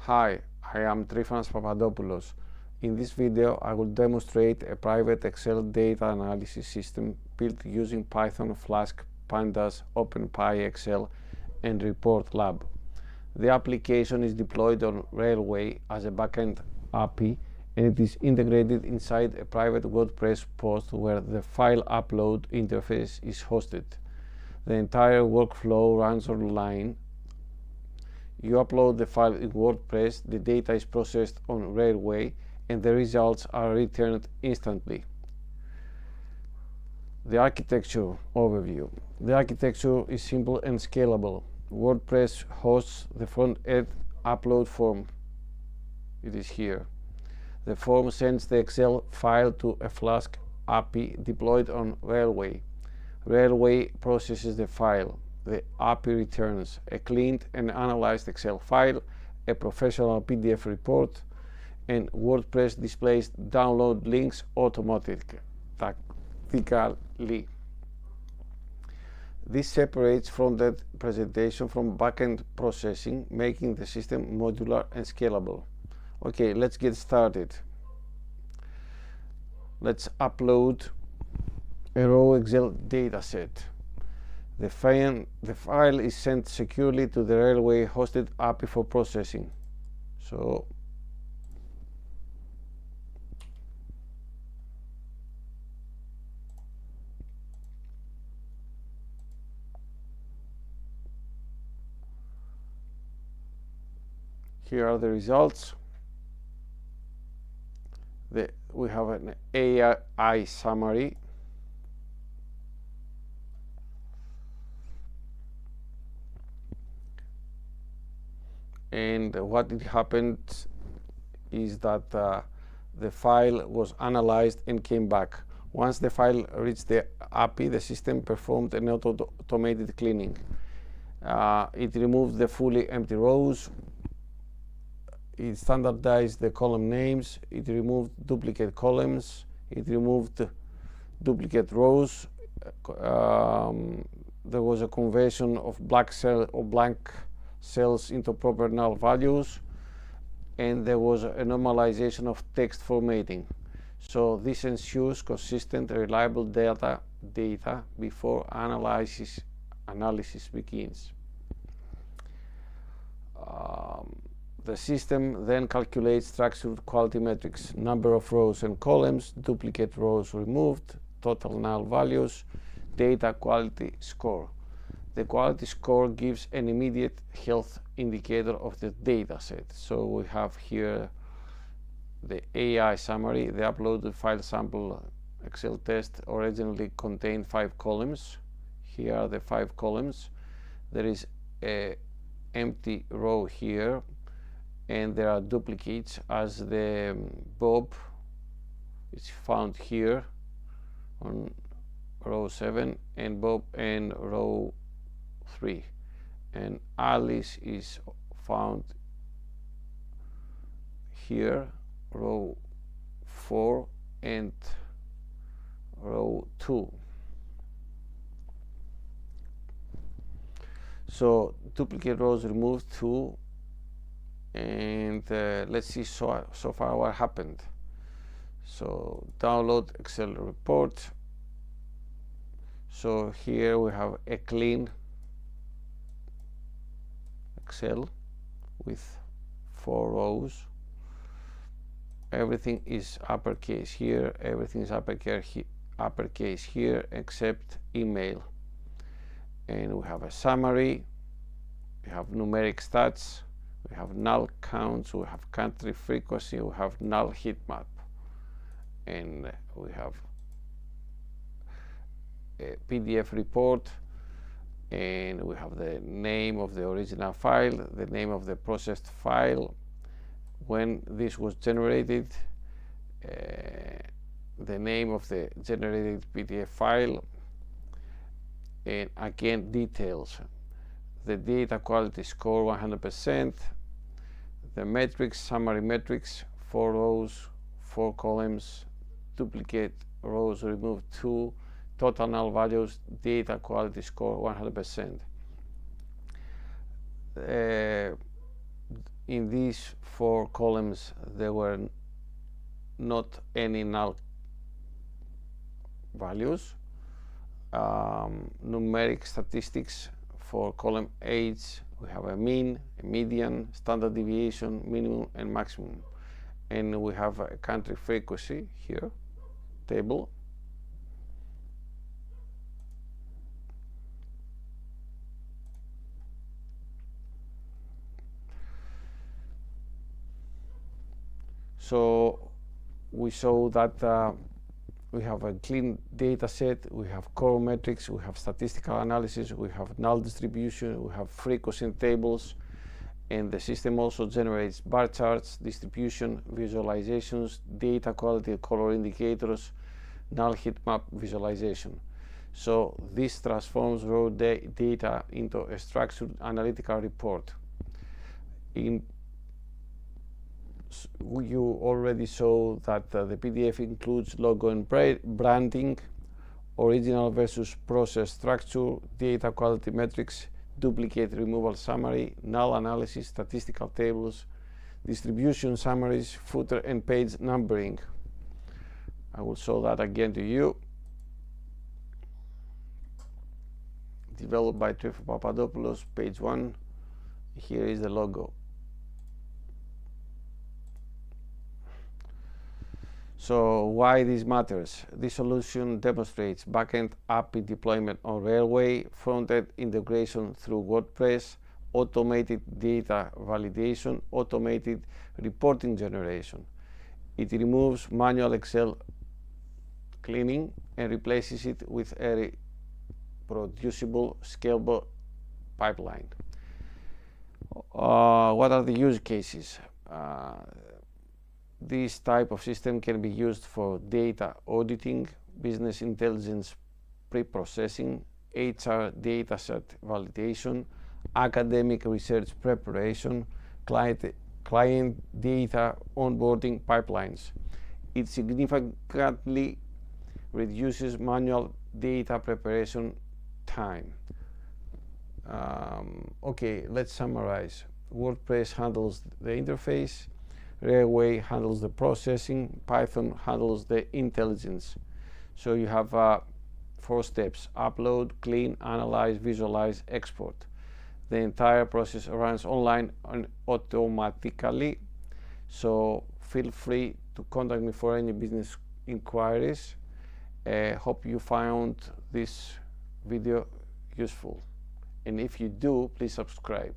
Hi, I am Trifanas Papadopoulos. In this video, I will demonstrate a private Excel data analysis system built using Python, Flask, Pandas, OpenPyXL, and ReportLab. The application is deployed on Railway as a backend API, and it is integrated inside a private WordPress post where the file upload interface is hosted. The entire workflow runs online. You upload the file in WordPress, the data is processed on Railway, and the results are returned instantly. The architecture overview. The architecture is simple and scalable. WordPress hosts the front-end upload form. It is here. The form sends the Excel file to a Flask API deployed on Railway. Railway processes the file. The API returns a cleaned and analyzed Excel file, a professional PDF report, and WordPress displays download links automatically. This separates front-end presentation from backend processing, making the system modular and scalable. Okay, let's get started. Let's upload a raw Excel dataset. The file is sent securely to the Railway hosted API for processing. So here are the results. We have an AI summary. And what it happened is that the file was analyzed and came back. Once the file reached the API, the system performed an automated cleaning. It removed the fully empty rows. It standardized the column names. It removed duplicate columns. It removed duplicate rows. There was a conversion of blank cells into proper null values, and there was a normalization of text formatting. So this ensures consistent, reliable data before analysis begins. The system then calculates structured quality metrics: number of rows and columns, duplicate rows removed, total null values, data quality score. The quality score gives an immediate health indicator of the dataset. So we have here the AI summary. The uploaded file sample Excel test originally contained 5 columns. Here are the 5 columns. There is an empty row here, and there are duplicates, as the Bob is found here on row 7, and Bob in row 3, and Alice is found here, row 4 and row 2. So duplicate rows removed 2, and let's see so far what happened. So download Excel report. So here we have a clean Excel with 4 rows. Everything is uppercase here, everything is uppercase here except email. And we have a summary, we have numeric stats, we have null counts, we have country frequency, we have null heat map, and we have a PDF report, and we have the name of the original file, the name of the processed file, when this was generated, the name of the generated PDF file, and again details: the data quality score 100%, the metrics, summary metrics, 4 rows, 4 columns, duplicate rows removed 2, total null values, data quality score 100%. in these 4 columns there were not any null values. Numeric statistics for column age, we have a mean, a median, standard deviation, minimum and maximum, and we have a country frequency here table. So we saw that we have a clean data set, we have core metrics, we have statistical analysis, we have null distribution, we have frequency tables, and the system also generates bar charts, distribution, visualizations, data quality, color indicators, null heat map visualization. So this transforms raw data into a structured analytical report. You already saw that the PDF includes logo and branding, original versus process structure, data quality metrics, duplicate removal summary, null analysis, statistical tables, distribution summaries, footer and page numbering. I will show that again to you. Developed by Trifo Papadopoulos, page 1. Here is the logo. So why this matters? This solution demonstrates backend API deployment on Railway, front-end integration through WordPress, automated data validation, automated reporting generation. It removes manual Excel cleaning and replaces it with a reproducible, scalable pipeline. What are the use cases? This type of system can be used for data auditing, business intelligence pre-processing, HR dataset validation, academic research preparation, client data onboarding pipelines. It significantly reduces manual data preparation time. Okay, let's summarize. WordPress handles the interface, Railway handles the processing, Python handles the intelligence. So you have 4 steps: upload, clean, analyze, visualize, export. The entire process runs online and automatically. So feel free to contact me for any business inquiries. Hope you found this video useful, and if you do, please subscribe.